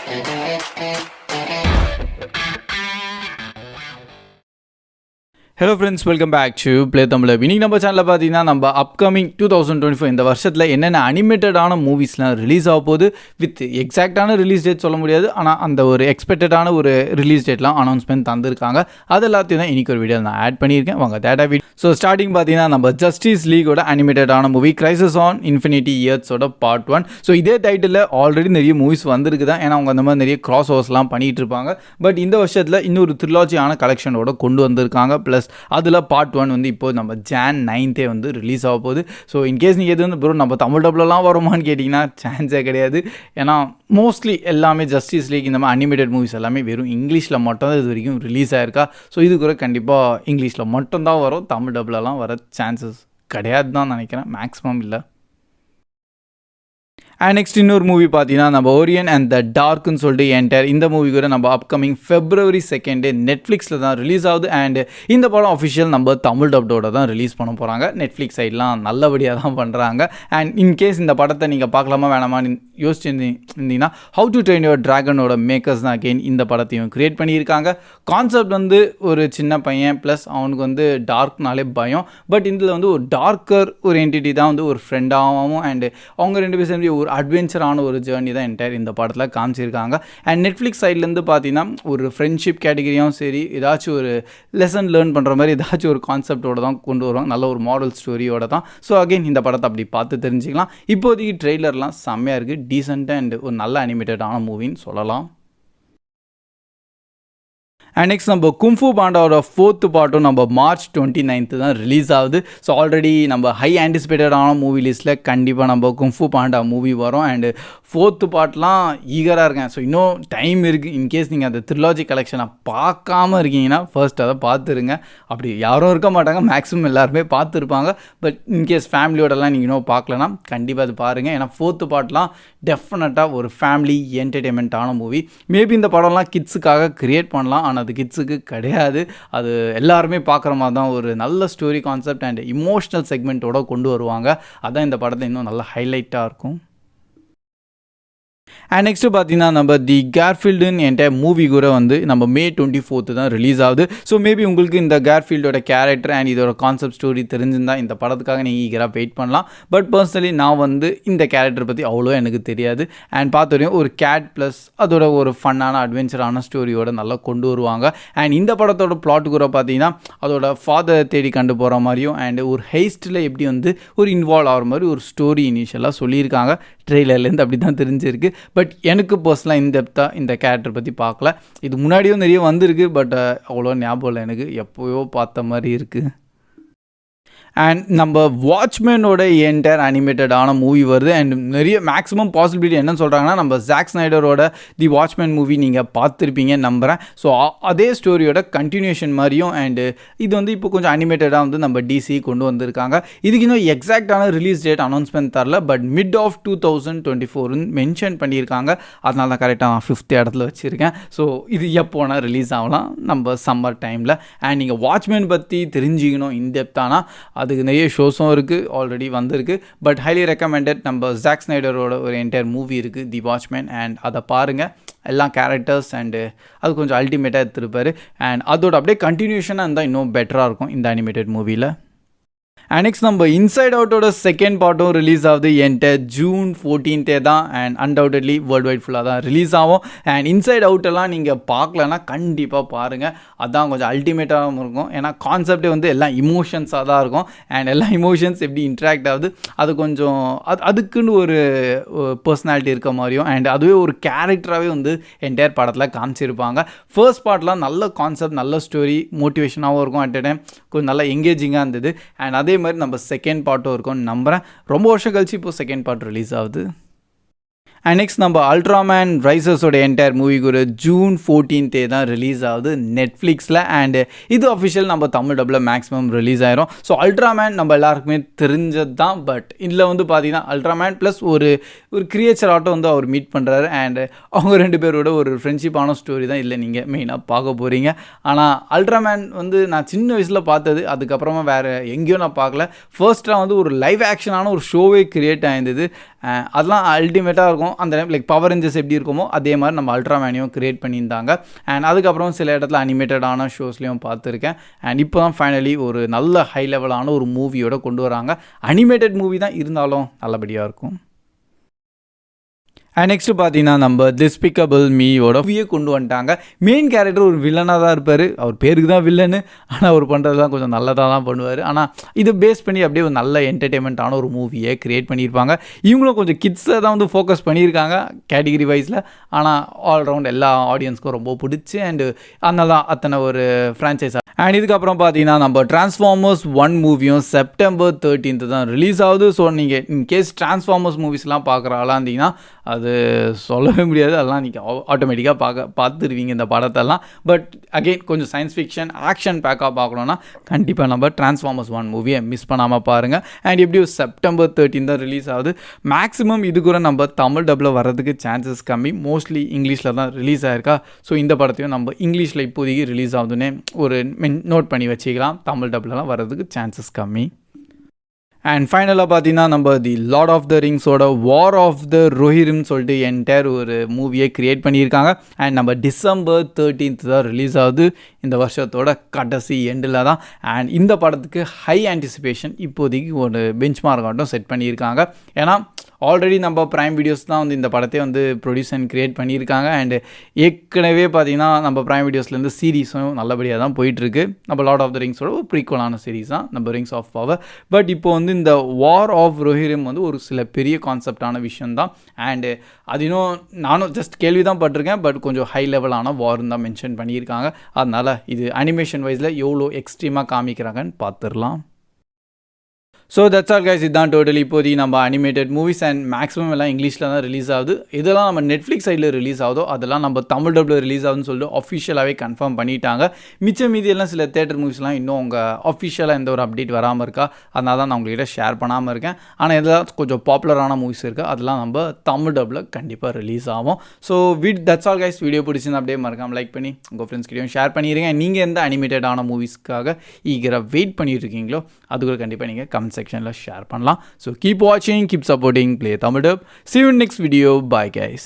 Hello friends, welcome back to play Tamil. இன்னைக்கு நம்ம சேனலில் பார்த்தீங்கன்னா நம்ம அப்கமிங் 2024 இந்த வருஷத்தில் என்னென்ன அனிமேட்டடான மூவிஸ்லாம் ரிலீஸ் ஆக போகுது, வித் எக்ஸாக்டான ரிலீஸ் டேட் சொல்ல முடியாது, ஆனால் அந்த ஒரு எக்ஸ்பெக்டடான ஒரு ரிலீஸ் டேட்லாம் அனௌன்ஸ்மெண்ட் தந்திருக்காங்க. அது எல்லாத்தையும் தான் இன்றைக்கி ஒரு வீடியோ நான் ஆட் பண்ணியிருக்கேன். வாங்க டேட்டா வீடியோ. ஸோ ஸ்டார்டிங் பார்த்தீங்கன்னா நம்ம ஜஸ்டிஸ் லீகோட அனிமேட்டடான மூவி கிரைசிஸ் ஆன் இன்ஃபினிட்டி இயர்ஸோட பார்ட் 1. ஸோ இதே டைட்டில் ஆல்ரெடி நிறைய மூவிஸ் வந்திருக்கு தான், ஏன்னா அவங்க அந்த மாதிரி நிறைய கிராஸ் ஓவர்ஸ்லாம் பண்ணிகிட்டு இருப்பாங்க. பட் இந்த வருஷத்தில் இன்னொரு த்ரிலாஜியான கலெக்ஷனோட கொண்டு வந்திருக்காங்க. ப்ளஸ் அதில் பார்ட் 1 வந்து இப்போது நம்ம Jan 9th வந்து ரிலீஸ் ஆக போகுது. ஸோ இன்கேஸ் நீங்கள் எது வந்து ப்ரோ நம்ம தமிழ் டப்லலாம் வருமானு கேட்டிங்கன்னா சான்ஸே கிடையாது. ஏன்னா மோஸ்ட்லி எல்லாமே ஜஸ்டிஸ் லீக் இந்த மாதிரி அனிமேட்டட் மூவிஸ் எல்லாமே வெறும் இங்கிலீஷில் மட்டும்தான் இது வரைக்கும் ரிலீஸ் ஆயிருக்கா. ஸோ இது கூட கண்டிப்பாக இங்கிலீஷில் மட்டும்தான் வரும், தமிழ் டப்லலாம் வர சான்சஸ் கிடையாது தான் நினைக்கிறேன், மேக்ஸிமம் இல்லை. அண்ட் நெக்ஸ்ட் இன்னொரு மூவி பார்த்தீங்கன்னா நம்ம ஓரியன் அண்ட் த டார்க்குன்னு சொல்லிட்டு என்டையர் இந்த மூவி கூட நம்ம அப்கமிங் February 2 நெட்ஃப்ளிக்ஸில் தான் ரிலீஸ் ஆகுது. அண்ட் இந்த படம் அஃபிஷியல் நம்ம தமிழ் டப்டோட தான் ரிலீஸ் பண்ண போகிறாங்க. நெட்ஃப்ளிக்ஸ் சைட்லாம் நல்லபடியாக தான் பண்ணுறாங்க. அண்ட் இன்கேஸ் இந்த படத்தை நீங்கள் பார்க்கலாமா வேணாமான்னு யோசிச்சுருந்தீங்கன்னா ஹவு டு ட்ரெயின் யுவர் டிராகனோட மேக்கர்ஸ் தான் அகெயின் இந்த படத்தையும் க்ரியேட் பண்ணியிருக்காங்க. கான்செப்ட் வந்து ஒரு சின்ன பையன் ப்ளஸ் அவனுக்கு வந்து டார்க்னாலே பயம். பட் இதில் வந்து ஒரு டார்க்கர் ஒரு என்டிட்டி தான் வந்து ஒரு ஃப்ரெண்டாகவும் அண்டு அவங்க ரெண்டு பேரும் சேர்ந்து ஒரு அட்வென்ச்சரான ஒரு ஜேர்னி தான் என்டையர் இந்த படத்தில் காமிச்சிருக்காங்க. அண்ட் நெட்ஃப்ளிக்ஸ் சைட்லேருந்து பார்த்தீங்கன்னா ஒரு ஃப்ரெண்ட்ஷிப் கேட்டகிரியும் சரி, ஏதாச்சும் ஒரு லெசன் லேர்ன் பண்ணுற மாதிரி ஏதாச்சும் ஒரு கான்செப்டோடு தான் கொண்டு வருவாங்க, நல்ல ஒரு மாரல் ஸ்டோரியோட தான். ஸோ அகெயின் இந்த படத்தை அப்படி பார்த்து தெரிஞ்சுக்கலாம். இப்போதைக்கு ட்ரெய்லர்லாம் செம்மையாக இருக்குது, டீசெண்டாக அண்ட் ஒரு நல்ல அனிமேட்டடான மூவின்னு சொல்லலாம். அண்ட் நெக்ஸ்ட் நம்ம கும்ஃபு பாண்டாவோட 4th பார்ட்டும் நம்ம March 29 தான் ரிலீஸ் ஆகுது. ஸோ ஆல்ரெடி நம்ம ஹை ஆன்டிசிபேட்டடான மூவி லிஸ்ட்டில் கண்டிப்பாக நம்ம கும்ஃபு பாண்டா மூவி வரும். அண்டு 4th பார்ட்லாம் ஈகராக இருக்கேன். ஸோ இன்னும் டைம் இருக்குது. இன்கேஸ் நீங்கள் அந்த த்ரிலாஜி கலெக்ஷனை பார்க்காம இருக்கீங்கன்னா ஃபர்ஸ்ட் அதை பார்த்துருங்க. அப்படி யாரும் இருக்க மாட்டாங்க, மேக்ஸிமம் எல்லாருமே பார்த்துருப்பாங்க. பட் இன்கேஸ் ஃபேமிலியோடலாம் நீங்கள் இன்னும் பார்க்கலன்னா கண்டிப்பாக அது பாருங்கள். ஏன்னா 4th பார்ட்லாம் டெஃபினட்டாக ஒரு ஃபேமிலி என்டர்டெயின்மெண்ட்டான மூவி. மேபி இந்த படம்லாம் கிட்ஸுக்காக க்ரியேட் பண்ணலாம், ஆனால் அது கிட்ஸுக்கு கிடையாது. அது எல்லாருமே பார்க்குற மாதிரி தான் ஒரு நல்ல ஸ்டோரி கான்செப்ட் அண்ட் இமோஷ்னல் செக்மெண்ட்டோட கொண்டு வருவாங்க. அதான் இந்த படத்தை இன்னும் நல்ல ஹைலைட்டாக இருக்கும். அண்ட் நெக்ஸ்ட்டு பார்த்தீங்கன்னா நம்ம தி கேர்ஃபீல்டுன்னு என்டையர் மூவி கூட வந்து நம்ம May 24 தான் ரிலீஸ் ஆகுது. ஸோ மேபி உங்களுக்கு இந்த கேர்ஃபீல்டோட கேரக்டர் அண்ட் இதோட கான்செப்ட் ஸ்டோரி தெரிஞ்சிருந்தால் இந்த படத்துக்காக நீங்கள் ஈகராக வெயிட் பண்ணலாம். பட் பர்சனலி நான் வந்து இந்த கேரக்டர் பற்றி அவ்வளோ எனக்கு தெரியாது. அண்ட் பார்த்தோம் ஒரு கேட் ப்ளஸ் அதோட ஒரு ஃபன்னான அட்வென்ச்சரான ஸ்டோரியோட நல்லா கொண்டு வருவாங்க. அண்ட் இந்த படத்தோட பிளாட் கூட பார்த்தீங்கன்னா அதோட ஃபாதர் தேடி கண்டு போகிற மாதிரியும் அண்ட் ஒரு ஹெய்ஸ்ட்டில் எப்படி வந்து ஒரு இன்வால்வ் ஆகிற மாதிரி ஒரு ஸ்டோரி இனிஷியலாக சொல்லியிருக்காங்க. ட்ரெய்லர்லேருந்து அப்படி தான் தெரிஞ்சிருக்கு. பட் எனக்கு பர்சனலாக இன்டெப்த்தாக இந்த கேரக்டர் பற்றி பார்க்கல. இது முன்னாடியும் நிறைய வந்திருக்கு, பட் அவ்வளோ ஞாபகம் இல்லை எனக்கு, எப்போயோ பார்த்த மாதிரி இருக்குது. அண்ட் நம்ம வாட்ச்மேனோட என்டையர் அனிமேட்டடான மூவி வருது. அண்ட் நிறைய மேக்ஸிமம் பாசிபிலிட்டி என்னன்னு சொல்கிறாங்கன்னா நம்ம ஜாக் ஸ்னைடரோட தி வாட்ச்மேன் மூவி நீங்கள் பார்த்துருப்பீங்கன்னு நம்புகிறேன். ஸோ அதே ஸ்டோரியோட கண்டினியூஷன் மாதிரியும் அண்டு இது வந்து இப்போ கொஞ்சம் அனிமேட்டடாக வந்து நம்ம DC கொண்டு வந்திருக்காங்க. இதுக்கு இன்னும் எக்ஸாக்டான ரிலீஸ் டேட் அனௌன்ஸ்மெண்ட் தரல, பட் mid of 2024 மென்ஷன் பண்ணியிருக்காங்க. அதனால தான் கரெக்டாக நான் 5th இடத்துல வச்சுருக்கேன். ஸோ இது எப்போனா ரிலீஸ் ஆகலாம் நம்ம சம்மர் டைமில். அண்ட் நீங்கள் வாட்ச்மேன் பற்றி தெரிஞ்சுக்கணும் இன்டெப்த்தானா அதுக்கு நிறைய ஷோஸும் இருக்குது, ஆல்ரெடி வந்திருக்கு. பட் ஹைலி ரெக்கமெண்டட் நம்ம ஜாக் ஸ்னைடரோட ஒரு என்டையர் மூவி இருக்குது தி வாட்ச்மேன். அண்ட் அதை பாருங்கள், எல்லாம் கேரக்டர்ஸ் அண்டு அது கொஞ்சம் அல்டிமேட்டாக எடுத்துருப்பார். அண்ட் அதோட அப்படியே கண்டினியூஷனாக இருந்தால் இன்னும் பெட்டராக இருக்கும் இந்த அனிமேட்டட் மூவியில். அண்ட் நெக்ஸ்ட் நம்ம இன்சைட் அவுட்டோட 2nd பார்ட்டும் ரிலீஸ் ஆகுது என்டையர் June 14 தான். அண்ட் அன்டவுட்டட்லி வேர்ல்டு வைட் ஃபுல்லாக தான் ரிலீஸ் ஆகும். அண்ட் இன்சைட் அவுட்டெல்லாம் நீங்கள் பார்க்கலன்னா கண்டிப்பாக பாருங்கள், அதுதான் கொஞ்சம் அல்டிமேட்டாகவும் இருக்கும். ஏன்னா கான்செப்டே வந்து எல்லாம் இமோஷன்ஸாக தான் இருக்கும். அண்ட் எல்லா இமோஷன்ஸ் எப்படி இன்ட்ராக்ட் ஆகுது அது கொஞ்சம் அதுக்குன்னு ஒரு பர்சனாலிட்டி இருக்க மாதிரியும் அண்ட் அதுவே ஒரு கேரக்டராகவே வந்து என்டையர் படத்தில் காமிச்சிருப்பாங்க. ஃபர்ஸ்ட் பார்ட்லாம் நல்ல கான்செப்ட், நல்ல ஸ்டோரி, மோட்டிவேஷனாகவும் இருக்கும். அட் டைம் கொஞ்சம் நல்லா எங்கேஜிங்காக இருந்தது. அண்ட் அதே மாதிரி நம்ம 2nd பார்ட்டும் இருக்கும்னு நம்புகிறேன். ரொம்ப வருஷம் கழிச்சு இப்போ 2nd பார்ட் ரிலீஸ் ஆகுது. அண்ட் நெக்ஸ்ட் நம்ம அல்ட்ராமேன் ரைசஸோட என்டையர் மூவி கூட June 14 தான் ரிலீஸ் ஆகுது நெட்ஃப்ளிக்ஸில். அண்டு இது அஃபிஷியல் நம்ம தமிழ் டப்பில் மேக்ஸிமம் ரிலீஸ் ஆயிரும். ஸோ அல்ட்ராமேன் நம்ம எல்லாருக்குமே தெரிஞ்சது தான். பட் இதில் வந்து பார்த்தீங்கன்னா அல்ட்ராமேன் ப்ளஸ் ஒரு கிரியேச்சர் ஆட்டம் வந்து அவர் மீட் பண்ணுறாரு. அண்டு அவங்க ரெண்டு பேரோட ஒரு ஃப்ரெண்ட்ஷிப்பான ஸ்டோரி தான் இல்லை நீங்கள் மெயினாக பார்க்க போகிறீங்க. ஆனால் அல்ட்ராமேன் வந்து நான் சின்ன வயசில் பார்த்தது, அதுக்கப்புறமா வேறு எங்கேயும் நான் பார்க்கல. ஃபர்ஸ்ட்டாக வந்து ஒரு லைவ் ஆக்ஷனான ஒரு ஷோவே கிரியேட் ஆயிருந்தது. அதெல்லாம் அல்டிமேட்டாக இருக்கும். அந்த டைம் லைக் பவர் ரேஞ்சர்ஸ் எப்படி இருக்குமோ அதே மாதிரி நம்ம அல்ட்ராமேனையும் கிரியேட் பண்ணியிருந்தாங்க. அண்ட் அதுக்கப்புறம் சில இடத்துல அனிமேட்டடான ஷோஸ்லையும் பார்த்துருக்கேன். அண்ட் இப்போ தான் ஃபைனலி ஒரு நல்ல ஹை லெவலான ஒரு மூவியோட கொண்டு வராங்க. அனிமேட்டட் மூவி தான் இருந்தாலும் நல்லபடியாக இருக்கும். அண்ட் நெக்ஸ்ட்டு பார்த்தீங்கன்னா நம்ம டிஸ்பிகபிள் மீயோட மூவியே கொண்டு வந்துட்டாங்க. மெயின் கேரக்டர் ஒரு வில்லனாக தான் இருப்பார். அவர் பேருக்கு தான் வில்லனு, ஆனால் அவர் பண்ணுறதுலாம் கொஞ்சம் நல்லதாக தான் பண்ணுவார். ஆனால் இதை பேஸ் பண்ணி அப்படியே ஒரு நல்ல என்டர்டெயின்மெண்ட்டான ஒரு மூவியை க்ரியேட் பண்ணியிருப்பாங்க. இவங்களும் கொஞ்சம் கிட்ஸை தான் வந்து ஃபோக்கஸ் பண்ணியிருக்காங்க கேட்டகிரி வைஸில். ஆனால் ஆல்ரவுண்ட் எல்லா ஆடியன்ஸ்க்கும் ரொம்ப பிடிச்சி அண்டு அதனால தான் அத்தனை ஒரு ஃப்ரான்ச்சைஸாக. அண்ட் இதுக்கப்புறம் பார்த்தீங்கன்னா நம்ம டிரான்ஸ்ஃபார்மர்ஸ் 1 மூவியும் செப்டம்பர் 13 தான் ரிலீஸ் ஆகுது. ஸோ நீங்கள் இன்கேஸ் டிரான்ஸ்ஃபார்மர்ஸ் மூவிஸ்லாம் பார்க்குற ஆளாக இருந்தீங்கன்னா அது சொல்லவே முடியாது, அதெல்லாம் நீங்கள் ஆட்டோமேட்டிக்காக பார்த்துருவீங்க இந்த படத்தெல்லாம். பட் அகெயின் கொஞ்சம் சயின்ஸ் ஃபிக்ஷன் ஆக்ஷன் பேக்காக பார்க்கணுன்னா கண்டிப்பாக நம்ம டிரான்ஸ்ஃபார்மர்ஸ் 1 மூவியை மிஸ் பண்ணாமல் பாருங்கள். அண்ட் எப்படியும் செப்டம்பர் 13 தான் ரிலீஸ் ஆகுது. மேக்ஸிமம் இது கூட நம்ம தமிழ் டப்பில் வர்றதுக்கு சான்சஸ் கம்மி. மோஸ்ட்லி இங்கிலீஷில் தான் ரிலீஸ் ஆயிருக்கா. ஸோ இந்த படத்தையும் நம்ம இங்கிலீஷில் இப்போதைக்கு ரிலீஸ் ஆகுதுன்னே ஒரு நோட் பண்ணி வச்சுக்கலாம். தமிழ் டப்லலாம் வர்றதுக்கு சான்சஸ் கம்மி. அண்ட் ஃபைனலாக பார்த்தீங்கன்னா நம்ம தி லார்ட் ஆஃப் த ரிங்ஸோட வார் ஆஃப் த ரோஹிரின்னு சொல்லிட்டு என்டையர் ஒரு மூவியை க்ரியேட் பண்ணியிருக்காங்க. அண்ட் நம்ம டிசம்பர் 13 தான் ரிலீஸ் ஆகுது. இந்த வருஷத்தோட கடைசி எண்டில் தான். அண்ட் இந்த படத்துக்கு ஹை ஆன்டிசிபேஷன் இப்போதைக்கு ஒரு பெஞ்ச் மார்க்காட்டும் செட் பண்ணியிருக்காங்க. ஏன்னா ஆல்ரெடி நம்ம ப்ரைம் வீடியோஸ் தான் வந்து இந்த படத்தை வந்து ப்ரொடியூஸ் அண்ட் க்ரியேட் பண்ணியிருக்காங்க. அண்டு ஏற்கனவே பார்த்தீங்கன்னா நம்ம ப்ரைம் வீடியோஸ்லேருந்து சீரீஸும் நல்லபடியாக தான் போயிட்டுருக்கு. நம்ம லார்ட் ஆஃப் த ரிங்ஸோட ஒரு ப்ரீக்வலான சீரீஸ் தான் நம்ம ரிங்ஸ் ஆஃப் பவர். பட் இப்போ வந்து இந்த வார் ஆஃப் ரோஹிரிம் வந்து ஒரு சில பெரிய கான்செப்டான விஷயந்தான். அண்டு அது இன்னும் நானும் ஜஸ்ட் கேள்வி தான் பட்டிருக்கேன். பட் கொஞ்சம் ஹை லெவலான வார்னு தான் மென்ஷன் பண்ணியிருக்காங்க. அதனால் இது அனிமேஷன் வைஸில் எவ்வளோ எக்ஸ்ட்ரீமாக காமிக்கிறாங்கன்னு பார்த்துடலாம். So that's all guys. இதுதான் டோட்டலி இப்போதைக்கு நம்ம அனிமேட்டட் மூவிஸ் அண்ட் மேக்ஸிமம் எல்லாம் இங்கிலீஷில் தான் ரிலீஸ் ஆகுது. இதெல்லாம் நம்ம நெட்ஃப்ளிக்ஸ் சைடில் ரிலீஸ் ஆகுதோ அதெல்லாம் நம்ம தமிழ் டப்பில் ரிலீஸ் ஆகுதுன்னு சொல்லிட்டு அஃபிஷியலாகவே கன்ஃபார்ம் பண்ணிட்டாங்க. மிச்சம் மீதியெல்லாம் சில தேட்டர் மூவிஸ்லாம் இன்னும் அவங்க அஃபிஷியலாக எந்த ஒரு அப்டேட் வராமல் இருக்கா. அதனால தான் நான் உங்கள்கிட்ட ஷேர் பண்ணாமல் இருக்கேன். ஆனால் எதாவது கொஞ்சம் பாப்புலரான மூவிஸ் இருக்குது அதெல்லாம் நம்ம தமிழ் டப்பில் கண்டிப்பாக ரிலீஸ் ஆகும். So that's all guys. Video பிடிச்சிருந்து அப்படியே மறக்காமல் லைக் பண்ணி உங்கள் ஃப்ரெண்ட்ஸ்கிட்டையும் ஷேர் பண்ணிடுங்க. நீங்கள் எந்த அனிமேட்டடான மூவிஸ்க்காக ஈகராக வெயிட் பண்ணிட்டு இருக்கீங்களோ அது கூட கண்டிப்பாக நீங்கள் கமெண்ட் செக்ஷனில் ஷேர் பண்ணலாம். So keep watching, keep supporting Play Tamil Dub. See you in next video. Bye guys.